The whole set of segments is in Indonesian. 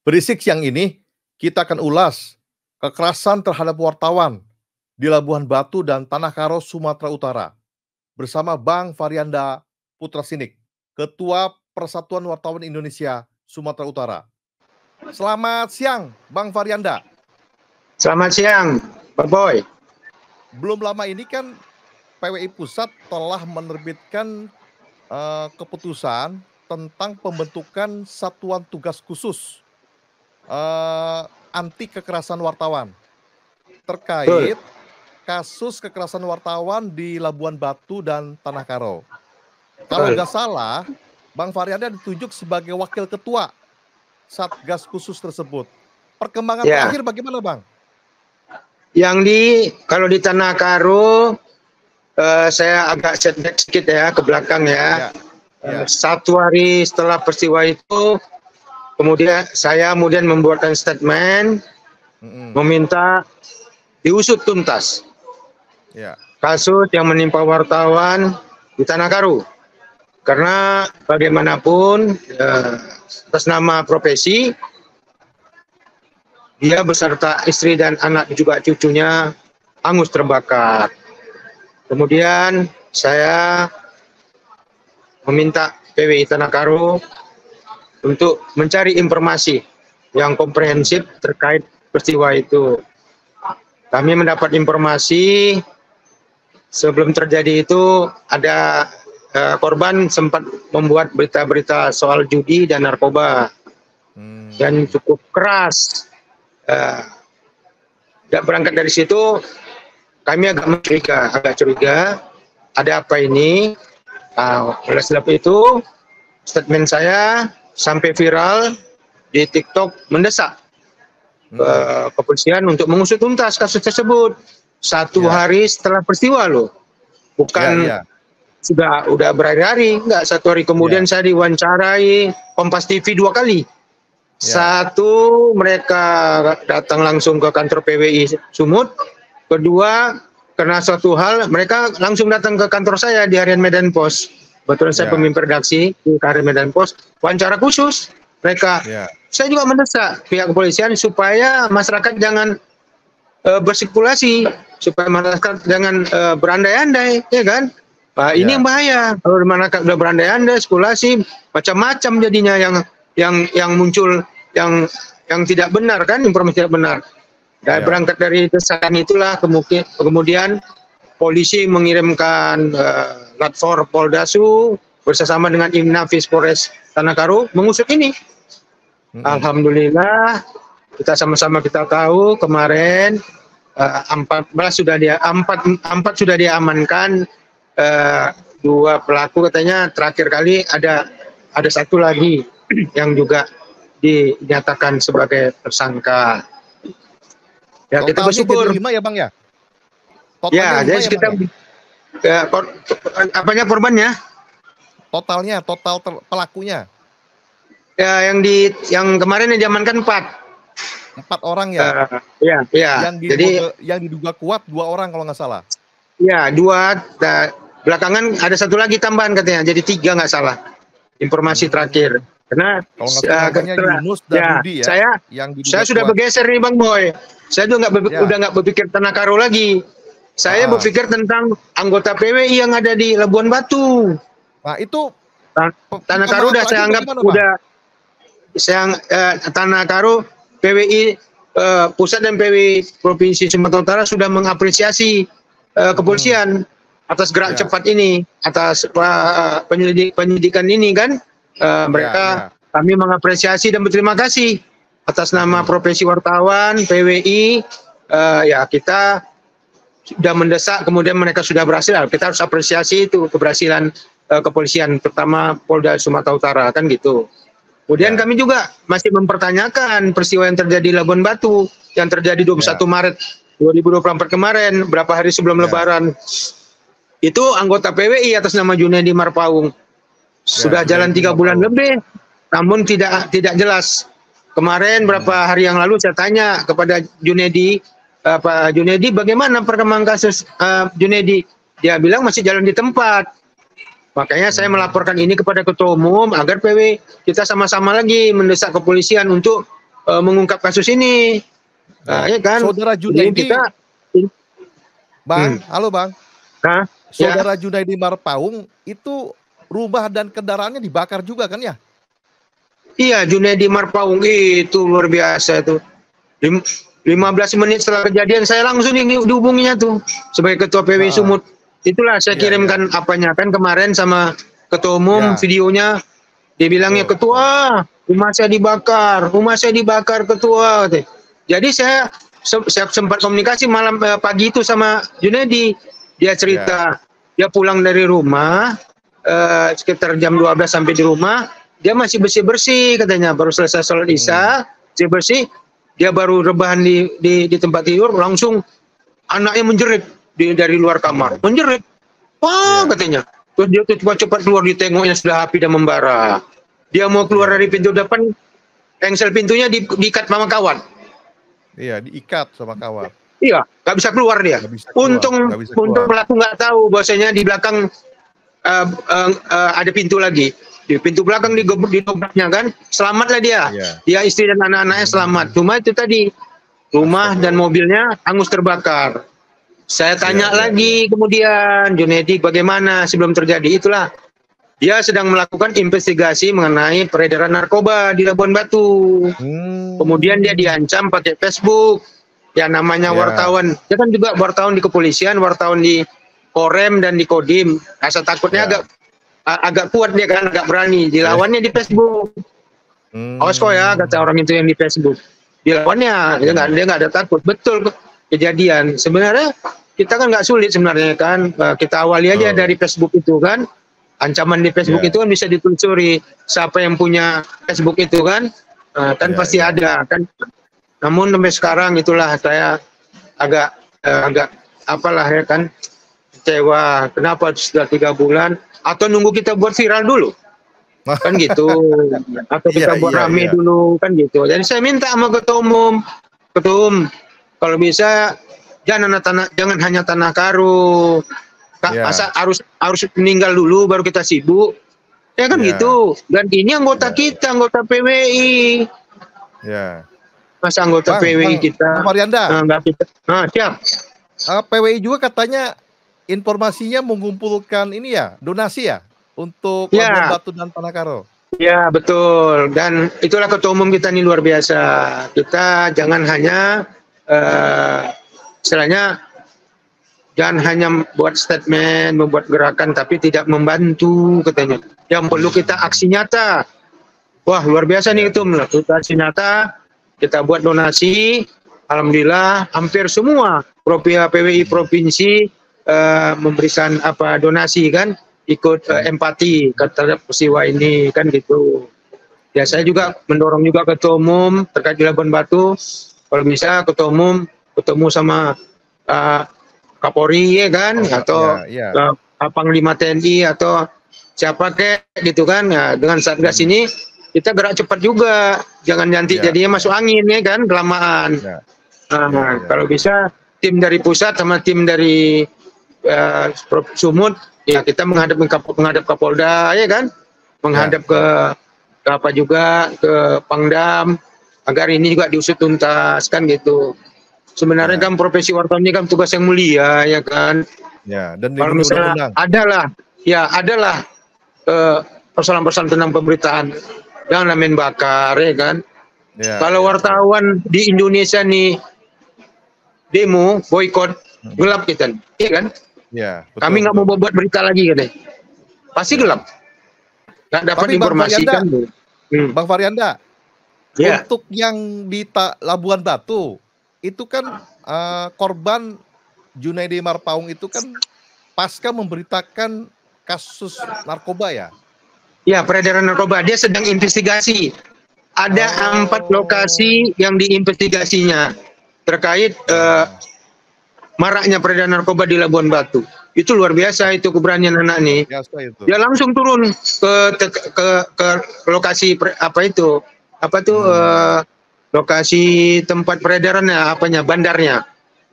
Berisik siang ini, kita akan ulas kekerasan terhadap wartawan di Labuhan Batu dan Tanah Karo, Sumatera Utara bersama Bang Faryanda Putra Sinik, Ketua Persatuan Wartawan Indonesia Sumatera Utara. Selamat siang, Bang Faryanda. Selamat siang, Pak Boy. Belum lama ini kan PWI Pusat telah menerbitkan keputusan tentang pembentukan Satuan Tugas Khusus anti kekerasan wartawan terkait kasus kekerasan wartawan di Labuan Batu dan Tanah Karo. Kalau nggak salah, Bang Faryanda ditunjuk sebagai wakil ketua Satgas khusus tersebut. Perkembangan terakhir bagaimana, Bang? Kalau di Tanah Karo, saya agak setback sedikit ya ke belakang ya. Satu hari setelah peristiwa itu, saya kemudian membuatkan statement meminta diusut tuntas kasus yang menimpa wartawan di Tanah Karo, karena bagaimanapun atas nama profesi dia beserta istri dan anak juga cucunya hangus terbakar. Kemudian saya meminta PWI Tanah Karo untuk mencari informasi yang komprehensif terkait peristiwa itu. Kami mendapat informasi sebelum terjadi itu ada korban sempat membuat berita-berita soal judi dan narkoba dan cukup keras. Berangkat dari situ kami agak curiga ada apa ini. Oleh sebab itu statement saya sampai viral di TikTok mendesak kepolisian untuk mengusut tuntas kasus tersebut. Satu hari setelah peristiwa loh, bukan udah berhari-hari, enggak, satu hari kemudian saya diwawancarai Kompas TV 2 kali. Satu, mereka datang langsung ke kantor PWI Sumut. Kedua, karena suatu hal mereka langsung datang ke kantor saya di Harian Medan Post. Betul, saya pemimpin redaksi di Harian Medan Post, wawancara khusus mereka. Saya juga mendesak pihak kepolisian supaya masyarakat jangan berspekulasi, supaya masyarakat jangan berandai-andai, ya kan? Ini yang bahaya. Kalau masyarakat udah berandai-andai, spekulasi, macam-macam jadinya yang muncul yang tidak benar kan, informasi tidak benar. Dan berangkat dari desakan itulah kemudian polisi mengirimkan Latfor Poldasu bersama dengan Inafis Polres Tanah Karo mengusut ini. Alhamdulillah kita sama-sama kita tahu kemarin 4 sudah diamankan, 2 pelaku katanya, terakhir kali ada satu lagi yang juga dinyatakan sebagai tersangka. Ya, kita bersyukur. 5 ya, Bang ya? Totalnya jadi kita apanya korbannya? Total pelakunya. Ya, yang kemarin yang diamankan 4 orang ya? Yang diduga kuat 2 orang kalau nggak salah. Ya, 2. Belakangan ada satu lagi tambahan katanya, jadi 3 nggak salah. Informasi terakhir. Karena Yunus dan Budi ya. Saya sudah bergeser nih Bang Boy. Saya udah nggak berpikir Tanah Karo lagi. Saya berpikir tentang anggota PWI yang ada di Labuan Batu. Nah itu Tanah Karo udah saya anggap Tanah Karo PWI pusat dan PWI Provinsi Sumatera Utara sudah mengapresiasi kepolisian atas gerak cepat ini, atas penyidikan ini kan. Kami mengapresiasi dan berterima kasih atas nama profesi wartawan PWI. Kita sudah mendesak, kemudian mereka sudah berhasil. Kita harus apresiasi itu keberhasilan kepolisian, terutama Polda Sumatera Utara kan gitu. Kemudian kami juga masih mempertanyakan peristiwa yang terjadi di Labuan Batu yang terjadi 21 Maret 2024 kemarin, berapa hari sebelum Lebaran. Itu anggota PWI atas nama Junedi Marpaung. Sudah jalan 3 bulan lebih, namun tidak jelas. Kemarin berapa hari yang lalu saya tanya kepada Junedi, Pak Junedi, bagaimana perkembangan kasus Junedi? Dia bilang masih jalan di tempat. Makanya saya melaporkan ini kepada Ketua Umum agar PW kita sama-sama lagi mendesak kepolisian untuk mengungkap kasus ini. Ya kan? Saudara Jadi Junaidi, kita, Bang, halo Bang. ya, Saudara Junaidi Marpaung itu rumah dan kendaraannya dibakar juga kan ya? iya, Junaidi Marpaung itu luar biasa tuh. 15 menit setelah kejadian saya langsung dihubunginya tuh sebagai ketua PWI Sumut. Itulah saya kirimkan apanya kan kemarin sama ketua umum videonya. Dia bilangnya, ketua, rumah saya dibakar ketua. Jadi saya sempat komunikasi malam pagi itu sama Junaidi. Dia cerita dia pulang dari rumah sekitar jam 12 sampai di rumah, dia masih bersih-bersih katanya, baru selesai sholat isya, bersih. Dia baru rebahan di tempat tidur, langsung anaknya menjerit dari luar kamar, menjerit. Wah, katanya. Terus dia tuh cepat-cepat keluar, ditengoknya sudah api dan membara. Dia mau keluar dari pintu depan, engsel pintunya diikat sama kawan. Iya, diikat sama kawan. Iya, nggak bisa keluar dia. Untung pelaku nggak tahu bahwasanya di belakang ada pintu lagi. Di pintu belakang didobraknya kan, selamatlah dia. Dia, istri dan anak-anaknya selamat. Cuma itu tadi, rumah dan mobilnya hangus terbakar. Saya tanya lagi kemudian, Junaidi bagaimana sebelum terjadi? Itulah, dia sedang melakukan investigasi mengenai peredaran narkoba di Labuan Batu. Kemudian dia diancam pakai Facebook. Ya namanya wartawan, dia kan juga wartawan di kepolisian, wartawan di Korem dan di Kodim. Rasa takutnya agak kuat dia kan, agak berani. Dilawannya di Facebook. Awas kok ya, kata orang itu yang di Facebook. Dilawannya, dia nggak ada takut. Betul kejadian. Sebenarnya kita kan nggak sulit sebenarnya kan. Kita awali aja dari Facebook itu kan. Ancaman di Facebook itu kan bisa ditelusuri. Siapa yang punya Facebook itu kan, pasti ada kan. Namun sampai sekarang itulah saya agak apalah ya kan, kecewa. Kenapa sudah 3 bulan? Atau nunggu kita buat viral dulu? Kan gitu. Atau kita buat rame dulu, kan gitu. Jadi saya minta sama ketua umum, kalau bisa jangan hanya Tanah Karo. Masa harus meninggal dulu baru kita sibuk? Ya kan gitu. Dan ini anggota kita, anggota PWI. Masa anggota PWI kita Marianda. Siap. PWI juga katanya informasinya mengumpulkan ini ya, donasi ya untuk Labuan Batu dan Tanah Karo. Ya, betul. Dan itulah ketua umum kita ini luar biasa. Kita jangan hanya istilahnya jangan hanya buat statement, membuat gerakan tapi tidak membantu katanya. Yang perlu kita aksi nyata. Wah, luar biasa nih itu melakukan aksi nyata. Kita buat donasi, alhamdulillah hampir semua PWI provinsi memberikan donasi kan, ikut empati terhadap peristiwa ini kan gitu. Ya saya juga mendorong juga ketua umum terkait di Labuan Batu, kalau bisa ketua umum ketemu sama Kapolri ya kan, atau Panglima TNI atau siapa kek gitu kan. Nah, dengan Satgas ini kita gerak cepat juga, jangan nanti jadinya masuk angin ya kan, kelamaan. Kalau bisa tim dari pusat sama tim dari Sumut, ya kita menghadap Kapolda ya kan, menghadap ke apa juga ke Pangdam, agar ini juga diusut tuntas kan gitu. Sebenarnya kan profesi wartawan ini kan tugas yang mulia ya kan. Dan kalau misalnya adalah persoalan-persoalan tentang pemberitaan, jangan main bakar ya kan. Kalau wartawan di Indonesia nih demo, boykot, gelap kita, iya kan? Kami nggak mau buat berita lagi katanya. Pasti gelap. Nggak dapat informasi kan. Bang Faryanda, untuk yang di Labuan Batu itu kan korban Junaidi Marpaung itu kan pasca memberitakan kasus narkoba ya? Ya, peredaran narkoba. Dia sedang investigasi. Ada 4 lokasi yang diinvestigasinya terkait maraknya peredaran narkoba di Labuan Batu. Itu luar biasa itu keberanian anak nih. Dia langsung turun ke lokasi lokasi tempat peredarannya, bandarnya.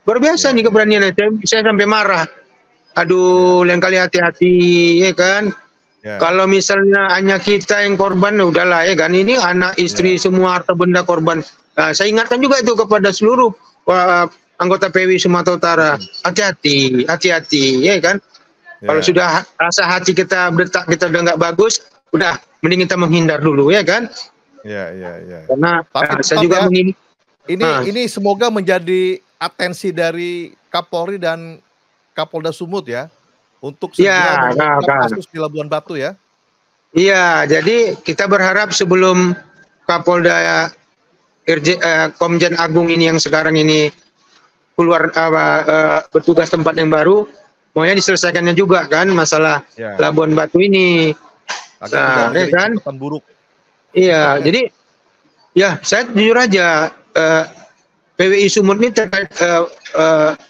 Luar biasa nih keberaniannya. Saya sampai marah. Aduh, lain kali hati-hati ya kan. Kalau misalnya hanya kita yang korban, udahlah ya kan. Ini anak istri semua harta benda korban. Saya ingatkan juga itu kepada seluruh anggota PWI Sumatera Utara, hati-hati, hati-hati, ya kan? Kalau sudah rasa hati kita berdetak, kita udah nggak bagus, udah mending kita menghindar dulu, ya kan? Ya. Karena Tapi saya juga ini semoga menjadi atensi dari Kapolri dan Kapolda Sumut ya, untuk segera mengungkap kasus di Labuan Batu ya. Iya, jadi kita berharap sebelum Kapolda Komjen Agung ini yang sekarang ini keluar bertugas tempat yang baru, maunya diselesaikannya juga kan masalah Labuan Batu ini. Agar tidak kan? Buruk. Iya, jadi ya saya jujur aja PWI Sumut ini terkait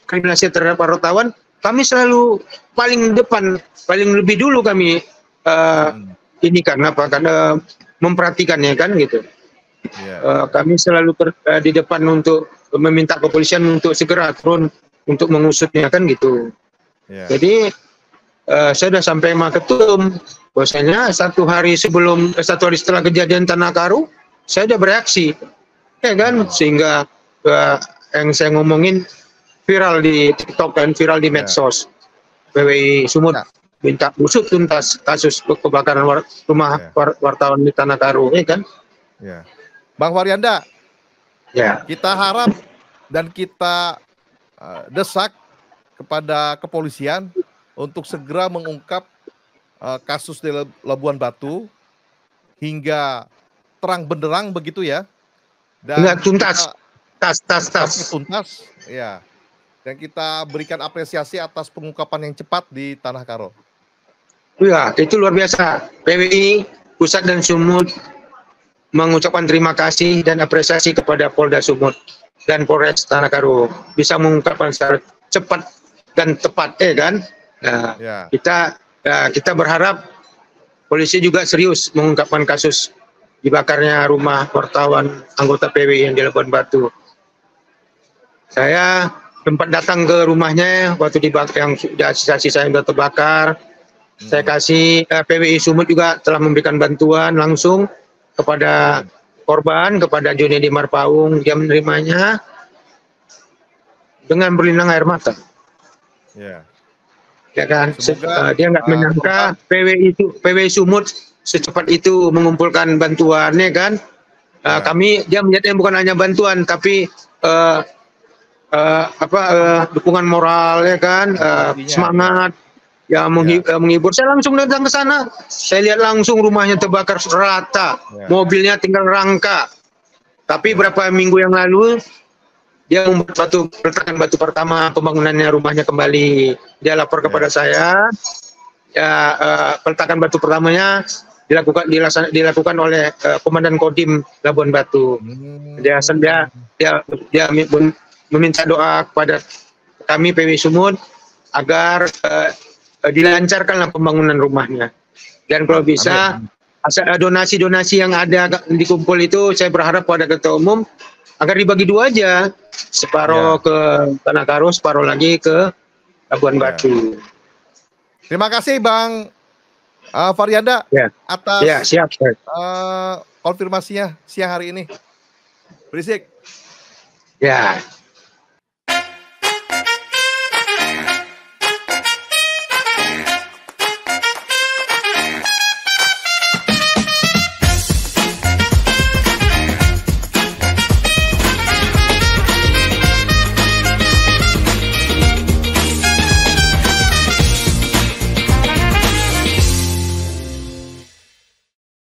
kriminalisasi terhadap wartawan, kami selalu paling depan, paling lebih dulu kami ini karena apa? Karena memperhatikannya kan gitu. Kami selalu di depan untuk meminta kepolisian untuk segera turun untuk mengusutnya kan gitu. Jadi saya sudah sampai sama ketum, bahwasanya satu hari setelah kejadian Tanah Karu, saya sudah bereaksi, ya kan, sehingga yang saya ngomongin viral di TikTok dan viral di medsos. PWI Sumut minta usut tuntas kasus kebakaran rumah wartawan di Tanah Karu, ya kan? Bang Faryanda, kita harap dan kita desak kepada kepolisian untuk segera mengungkap kasus di Labuan Batu hingga terang benderang begitu ya. Dan tuntas. Tuntas, ya. Dan kita berikan apresiasi atas pengungkapan yang cepat di Tanah Karo. Ya, itu luar biasa. PWI Pusat dan Sumut mengucapkan terima kasih dan apresiasi kepada Polda Sumut dan Polres Tanah Karo bisa mengungkapkan secara cepat dan tepat, kan? Nah, kita berharap polisi juga serius mengungkapkan kasus dibakarnya rumah wartawan anggota PWI yang di Labuan Batu. Saya sempat datang ke rumahnya waktu dibakar, yang sudah sisa-sisa yang sudah terbakar. Saya kasih PWI Sumut juga telah memberikan bantuan langsung kepada korban, kepada Joni Marpaung. Dia menerimanya dengan berlinang air mata. Ya kan, dia nggak menyangka PWI Sumut secepat itu mengumpulkan bantuannya kan. Dia melihatnya bukan hanya bantuan tapi dukungan moral, ya kan, semangat, ya menghibur. Saya langsung datang ke sana, saya lihat langsung rumahnya terbakar rata, mobilnya tinggal rangka. Tapi berapa minggu yang lalu dia membuat peletakan batu pertama pembangunannya rumahnya kembali. Dia lapor kepada saya, peletakan batu pertamanya dilakukan oleh Komandan Kodim Labuan Batu. Dia meminta doa kepada kami PWI Sumut agar dilancarkanlah pembangunan rumahnya. Dan kalau bisa donasi-donasi yang ada dikumpul itu saya berharap pada Ketua Umum agar dibagi dua aja, separuh ke Tanah Karo, separuh lagi ke Labuan Batu. Terima kasih Bang Faryanda atas konfirmasinya siang hari ini. Berisik. Ya.